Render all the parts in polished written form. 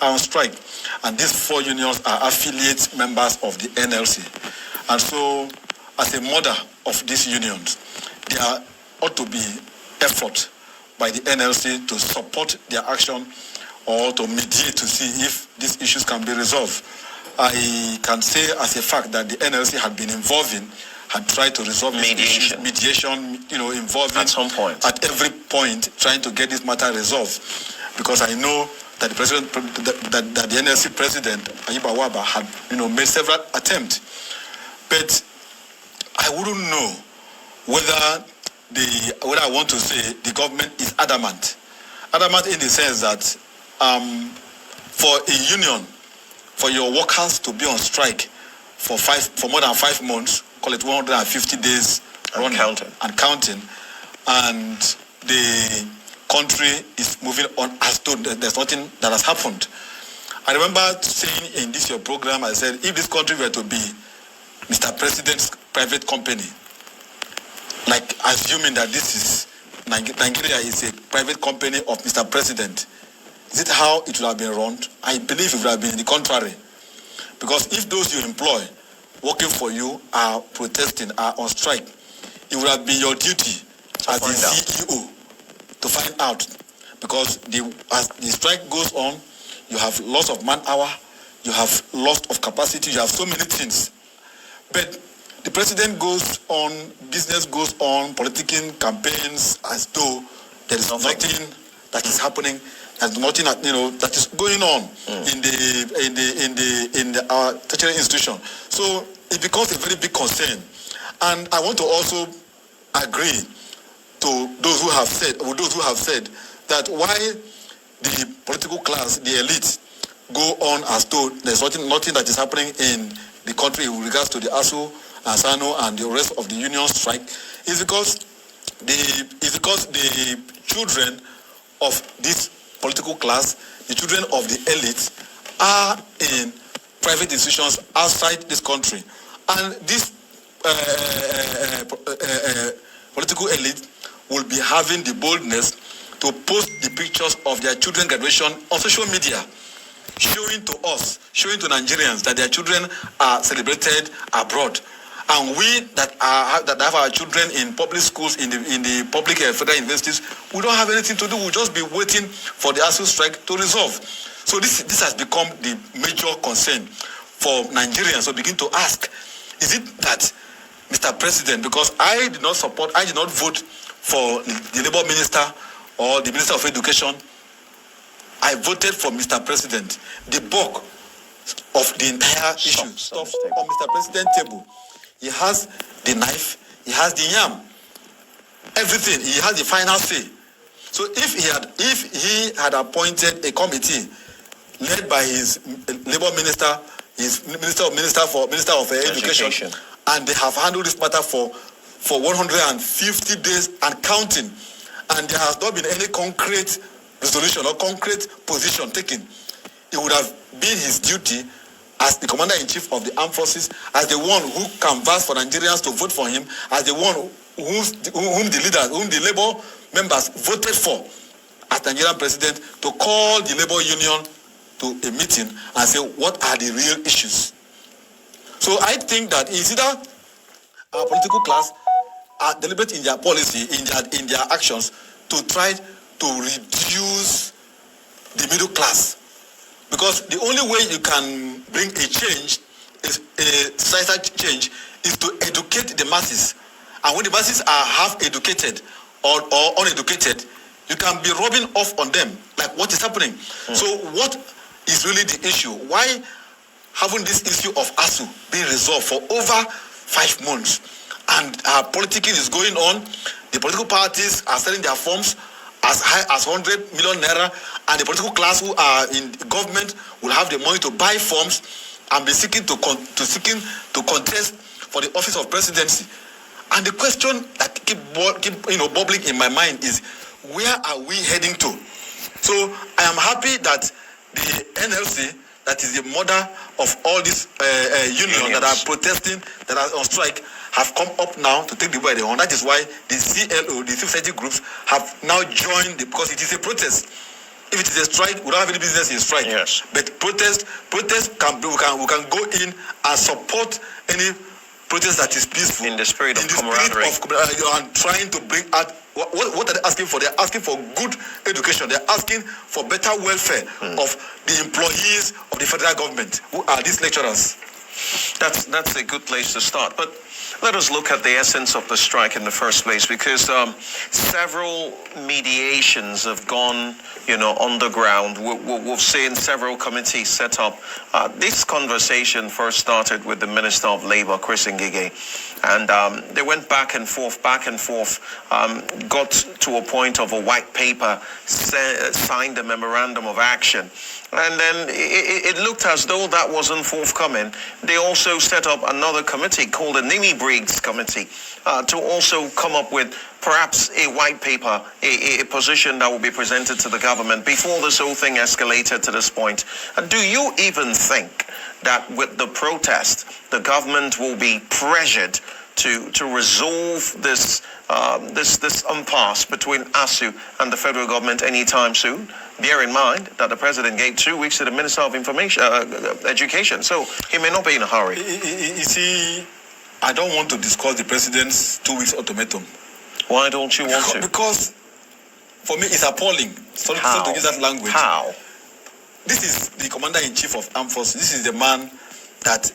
are on strike. And these 4 unions are affiliate members of the NLC. And so, as a mother of these unions, there ought to be effort by the NLC to support their action or to mediate to see if these issues can be resolved. I can say as a fact that the NLC had been had tried to resolve mediation, involving at some point, at every point, trying to get this matter resolved. Because I know that the president, that the NLC president Ayiba Waba had, made several attempts, but I wouldn't know whether I want to say the government is adamant in the sense that for a union, for your workers to be on strike for more than 5 months, call it 150 days running and counting, and the country is moving on as though there's nothing that has happened. I remember saying in this your program, I said, if this country were to be Mr. President's private company, like assuming that this is Nigeria is a private company of Mr. President, is it how it would have been run? I believe it would have been the contrary. Because if those you employ working for you are protesting, are on strike, it would have been your duty as the CEO to find out. Because as the strike goes on, you have loss of man hour, you have loss of capacity, you have so many things. But the president goes on, business goes on, politicking campaigns as though there is nothing that is happening. There's nothing that is going on in our tertiary institution. So it becomes a very big concern. And I want to also agree to those who have said that why the political class, the elite, go on as though there's nothing that is happening in the country with regards to the Asuu, Asano, and the rest of the union strike is because the children of this political class, the children of the elite, are in private institutions outside this country. And this political elite will be having the boldness to post the pictures of their children graduation on social media, showing to us, showing to Nigerians that their children are celebrated abroad. And we that have our children in public schools, in the public federal universities, we don't have anything to do. We'll just be waiting for the Asuu strike to resolve. So this has become the major concern for Nigerians. So begin to ask, is it that Mr. President, because I did not vote for the Labour Minister or the Minister of Education, I voted for Mr. President. The bulk of the entire issue stuff on Mr. President's table. He has the knife, he has the yam, everything. He has the final say. So if he had appointed a committee led by his Labour Minister, his Minister of Education, and they have handled this matter for 150 days and counting, and there has not been any concrete resolution or concrete position taken, it would have been his duty as the Commander-in-Chief of the Armed Forces, as the one who canvassed for Nigerians to vote for him, as the one whom the Labour members voted for as Nigerian President, to call the Labour Union to a meeting and say, what are the real issues? So I think that it's either our political class are deliberate in their policy, in their actions, to try to reduce the middle class. Because the only way you can bring a change, is a societal change, is to educate the masses. And when the masses are half educated or uneducated, you can be rubbing off on them, like what is happening. So what is really the issue? Why haven't this issue of Asuu been resolved for over 5 months? And politicking is going on. The political parties are selling their forms as high as 100 million naira, and the political class who are in government will have the money to buy forms and be seeking to contest for the office of presidency. And the question that keep bubbling in my mind is, where are we heading to? So I am happy that the NLC, that is the mother of all these unions that are protesting, that are on strike, have come up now to take the way they want. That is why the CLO, the civil society groups, have now joined because it is a protest. If it is a strike, we don't have any business in strike. Yes. But protest can be, we can go in and support any protest that is peaceful. In the spirit of camaraderie. And trying to bring out what are they asking for? They're asking for good education. They're asking for better welfare of the employees of the federal government, who are these lecturers. That's a good place to start. But let us look at the essence of the strike in the first place, because several mediations have gone, underground. We've seen several committees set up. This conversation first started with the Minister of Labour, Chris Ngige, and they went back and forth, got to a point of a white paper, signed a memorandum of action. And then it looked as though that wasn't forthcoming. They also set up another committee called the Nimi Briggs Committee to also come up with perhaps a white paper, a position that will be presented to the government before this whole thing escalated to this point. Do you even think that with the protest, the government will be pressured to resolve this impasse between Asuu and the federal government anytime soon? Bear in mind that the president gave 2 weeks to the Minister of Education, so he may not be in a hurry. You see, I don't want to discuss the president's 2 weeks ultimatum. Why don't you want to? Because for me, it's appalling. Sorry to use that language. How? This is the commander-in-chief of armed forces. This is the man that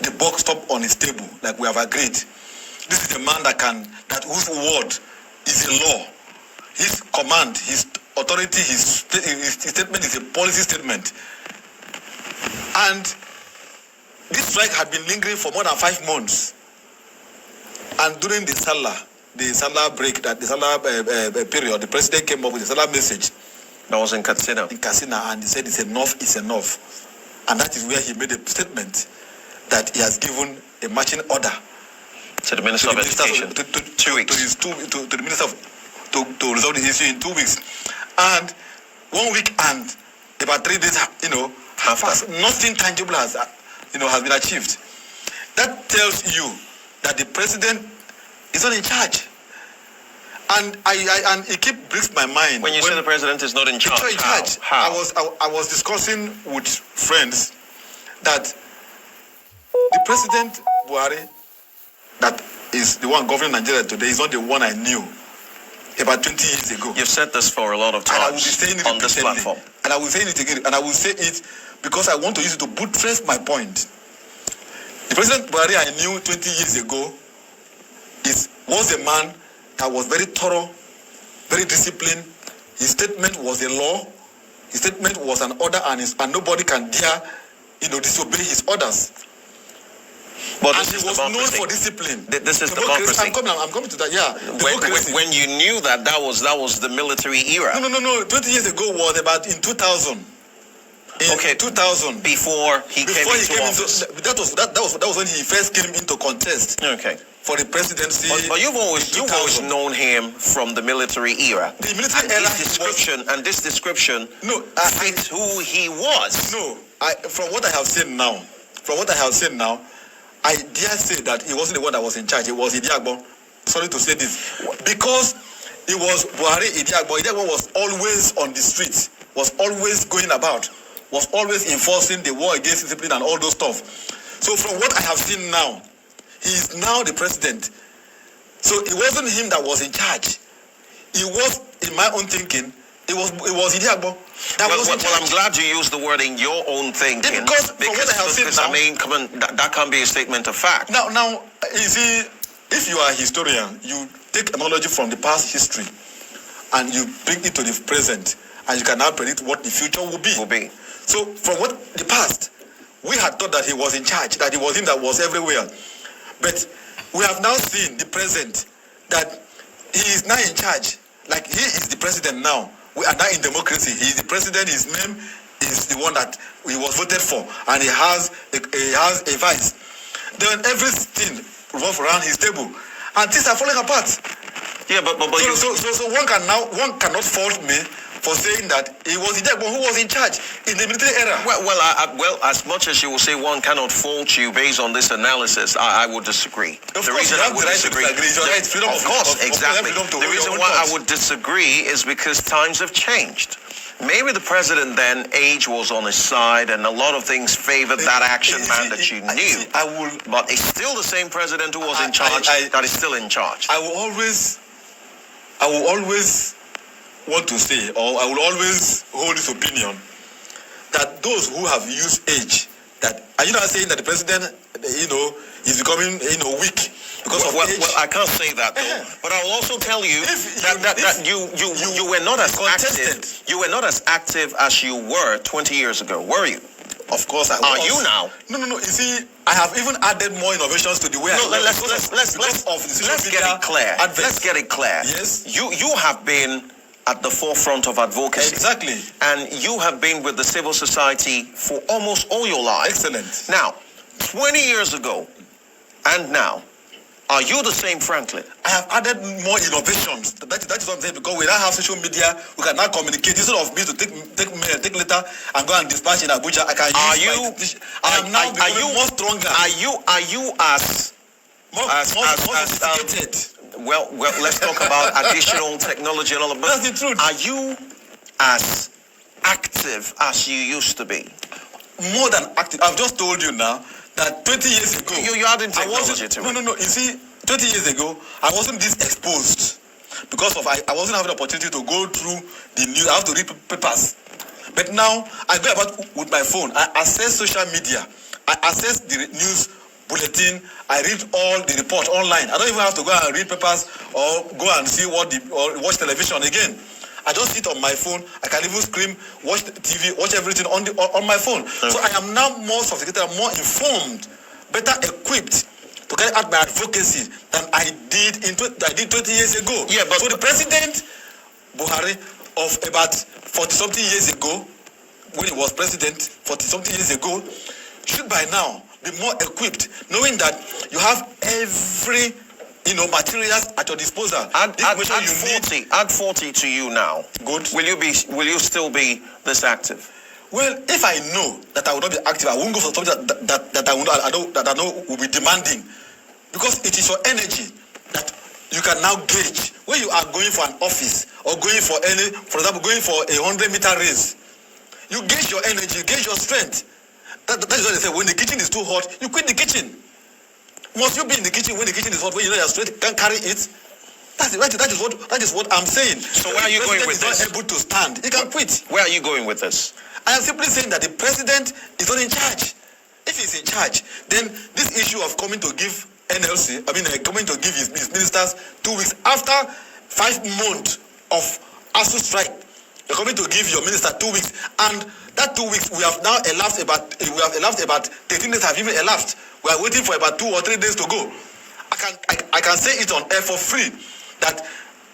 the buck stopped on his table, like we have agreed. This is the man whose word is a law. His command, his authority, his statement is a policy statement. And this strike had been lingering for more than 5 months. And during the Salah break, the Salah period, the president came up with a Salah message. That was in Katsina. And he said, enough is enough. And that is where he made a statement that he has given a marching order to the Minister of Education. To 2 weeks. To the Minister to resolve the issue in 2 weeks. And 1 week and about 3 days, after, nothing tangible has been achieved. That tells you that the president is not in charge. And it keeps brings my mind. When you say the president is not in charge, he's not in charge. How? I was discussing with friends that the President Buhari, that is the one governing Nigeria today, is not the one I knew about 20 years ago. You've said this for a lot of times, and I will be saying it on this platform. And I will say it again, and I will say it because I want to use it to buttress my point. The President Buhari I knew 20 years ago was a man that was very thorough, very disciplined. His statement was a law. His statement was an order, and nobody can dare, disobey his orders. But and he was known for discipline. This is democracy. I'm coming to that. Yeah. When you knew that was the military era. No. 20 years ago was about in 2000. In 2000. Before he came into office. That was when he first came into contest. Okay. For the presidency. But you've always known him from the military era. The military era. This description fits who he was. No, from what I have seen now, I dare say that he wasn't the one that was in charge. It was Idiagbo. Sorry to say this. Because it was Buhari Idiagbo. Idiagbo was always on the streets, was always going about, was always enforcing the war against discipline and all those stuff. So from what I have seen now, he is now the president. So it wasn't him that was in charge. It was, in my own thinking, it was Idiagbo. I'm glad you used the word in your own thinking. Because from what I have seen now, that can be a statement of fact. Now, you see, if you are a historian, you take knowledge from the past history and you bring it to the present, and you can now predict what the future will be. So, from what the past, we had thought that he was in charge, that it was him that was everywhere. But we have now seen the present, that he is now in charge. Like, he is the president now. We are now in democracy. He is the president. His name is the one that he was voted for, and he has a vice. Then everything revolves around his table, and things are falling apart. Yeah, but so one cannot fault me for saying that it was Idiagbo who was in charge in the military era. Well, as much as you will say one cannot fault you based on this analysis, I would disagree. The reason I would disagree, of course, exactly. The reason why I would disagree is because times have changed. maybe the president then, age was on his side, and a lot of things favored that action man that you knew. But it's still the same president who was in charge that is still in charge. I will always want to say, or I will always hold this opinion, that those who have used age, that are you not saying that the president, is becoming, weak because of age? Well, I can't say that though. But I will also tell you that you were not as active. You were not as active as you were 20 years ago, were you? Of course I was. Are you now? No. You see, I have even added more innovations to the way. No, let's get it clear. Let's get it clear. Yes. You have been at the forefront of advocacy. Exactly. And you have been with the civil society for almost all your life. Excellent. Now, 20 years ago and now, are you the same Franklin? I have added more innovations. That is what I'm saying, because we now have social media, we can now communicate. Instead of me to take letter and go and dispatch in Abuja, I can use I am now becoming more stronger. Are you as more sophisticated? Well, let's talk about additional technology and all of that. That's the truth. Are you as active as you used to be? More than active. I've just told you now that 20 years ago... You adding technology to it. No. You see, 20 years ago, I wasn't this exposed because of I wasn't having the opportunity to go through the news. I have to read papers. But now, I go about with my phone. I access social media. I access the news bulletin. I read all the reports online. I don't even have to go and read papers or go and see or watch television again. I just sit on my phone. I can even scream, watch the TV, watch everything on my phone. Okay. So I am now more sophisticated, more informed, better equipped to carry out my advocacy than I did 20 years ago. Yeah, but so the president Buhari of about 40-something years ago, when he was president 40-something years ago, should by now be more equipped, knowing that you have every materials at your disposal. Add 40 to you now. Good. Will you still be this active? Well, if I know that I will not be active, I won't go for something that I know will be demanding, because it is your energy that you can now gauge when you are going for an office or going for for example, going for a 100-meter race. You gauge your energy, you gauge your strength. That is what they say. When the kitchen is too hot, you quit the kitchen. Must you be in the kitchen when the kitchen is hot, when you know your strength can't carry it? That is what I'm saying. So where are you going with this? He's not able to stand. He can quit. Where are you going with this? I am simply saying that the president is not in charge. If he's in charge, then this issue of coming to give coming to give his ministers 2 weeks after 5 months of Asuu strike, you're coming to give your minister 2 weeks, and that 2 weeks we have elapsed about 13 days have even elapsed. We are waiting for about 2 or 3 days to go. I can say it on air for free that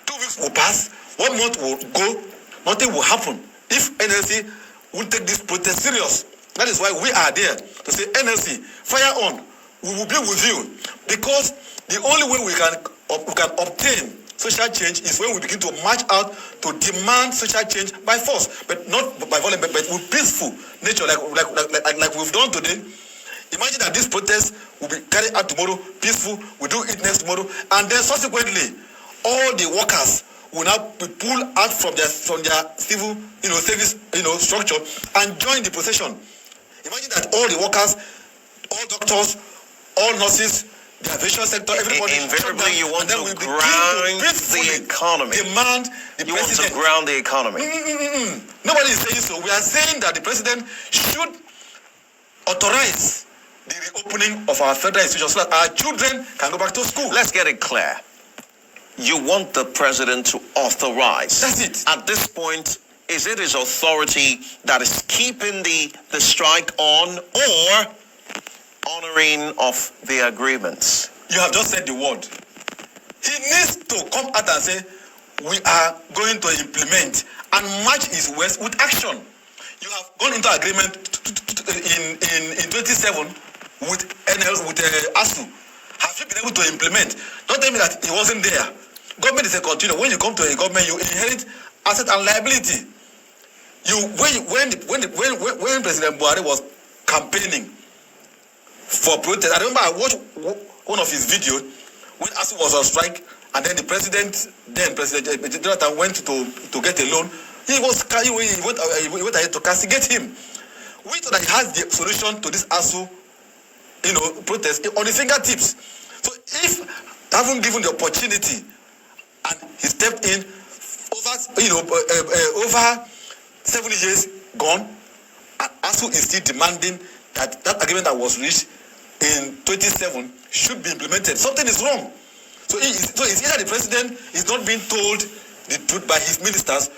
2 weeks will pass, 1 month will go, nothing will happen if NLC will take this protest serious. That is why we are there to say, NLC, fire on. We will be with you, because the only way we can obtain social change is when we begin to march out to demand social change by force, but not by violence, but with peaceful nature, like we've done today. Imagine that this protest will be carried out tomorrow, peaceful. We do it next tomorrow, and then subsequently, all the workers will now be pulled out from their civil, service, structure and join the procession. Imagine that all the workers, all doctors, all nurses, the aviation sector, everybody. Invariably, you want to ground the economy. Demand the you president. Want to ground the economy. Nobody is saying so. We are saying that the president should authorize the reopening of our federal institutions so that our children can go back to school. Let's get it clear. You want the president to authorize. That's it. At this point, is it his authority that is keeping the strike on, or honoring of the agreements? You have just said the word. He needs to come out and say, we are going to implement and match his words with action. You have gone into agreement in 27 with Asuu. Have you been able to implement? Don't tell me that he wasn't there. Government is a continuum. When you come to a government, you inherit asset and liability. When President Buhari was campaigning for protest, I remember I watched one of his videos when Asuu was on strike, and then President Jonathan went to get a loan. he went ahead to castigate him. We thought that he has the solution to this Asuu, protest on his fingertips. So if haven't given the opportunity and he stepped in over 7 years gone, and Asuu is still demanding that agreement that was reached in 27 should be implemented. Something is wrong. So it's either the president is not being told the truth by his ministers,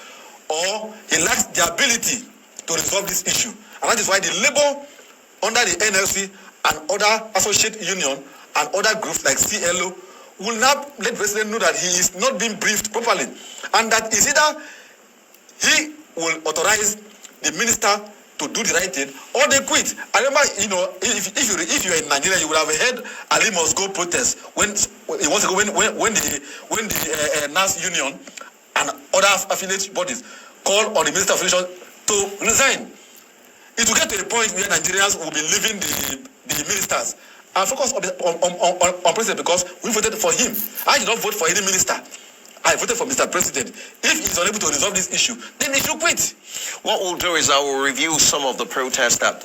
or he lacks the ability to resolve this issue. And that is why the labor under the NLC and other associate union and other groups like CLO will now let the president know that he is not being briefed properly, and that is either he will authorize the minister to do the right thing, or they quit. I remember, if you are in Nigeria, you would have heard Ali must go protest when the NAS union and other affiliate bodies called on the Minister of Education to resign. It will get to a point where Nigerians will be leaving the ministers and focus on president, because we voted for him. I did not vote for any minister. I voted for Mr. President. If he's unable to resolve this issue, then he should quit. What we'll do is I will review some of the protests that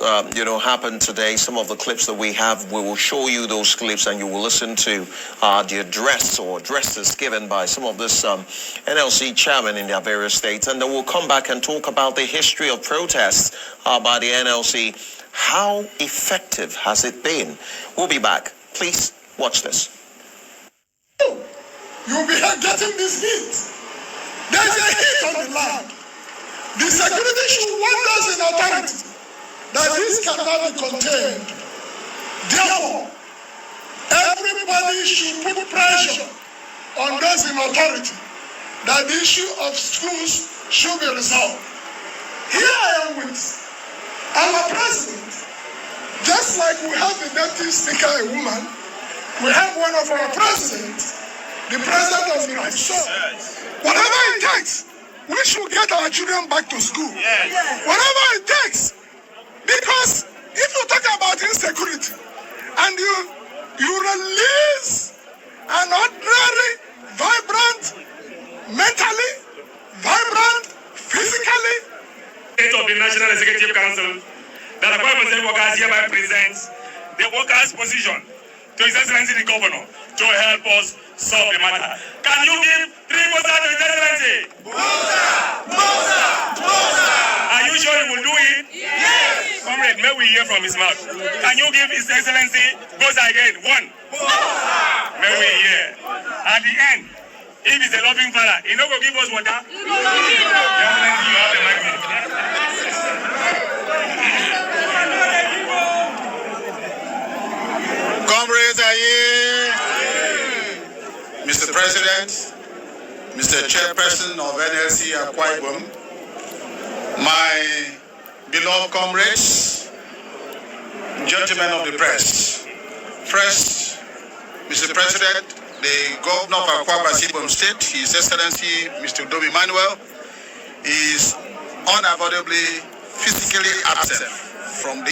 happened today. Some of the clips that we have, we will show you those clips, and you will listen to the address or addresses given by some of this NLC chairman in their various states, and then we'll come back and talk about the history of protests by the NLC. How effective has it been? We'll be back. Please watch this. You'll be getting this heat. There's a heat on the land. The security should want us in authority that this cannot be contained. Therefore, everybody should put pressure on those in authority that the issue of schools should be resolved. Here I am with our president. Just like we have the deputy speaker, a woman, we have one of our presidents, the president of the United States. Whatever it takes, we should get our children back to school. Whatever it takes. Because if you talk about insecurity and you release an ordinary, vibrant, mentally, vibrant, physically. Of the National Executive Council, that the Government Workers hereby presents the workers' position to His Excellency the Governor to help us solve the matter. Can you give 3 Bosa to His Excellency? Bosa! Are you sure he will do it? Yes! Comrade, may we hear from his mouth. Can you give His Excellency Bosa again? 1. Bosa! May we hear. At the end, if he's a loving father, he not going to give us water? Your Excellency, you have the mic. Comrades are here. Mr. President, Mr. Chairperson of NLC Akwa Ibom, my beloved comrades, gentlemen of the press. First, Mr. President, the Governor of Akwa Ibom State, His Excellency Mr. Udomi Manuel, is unavoidably physically absent from the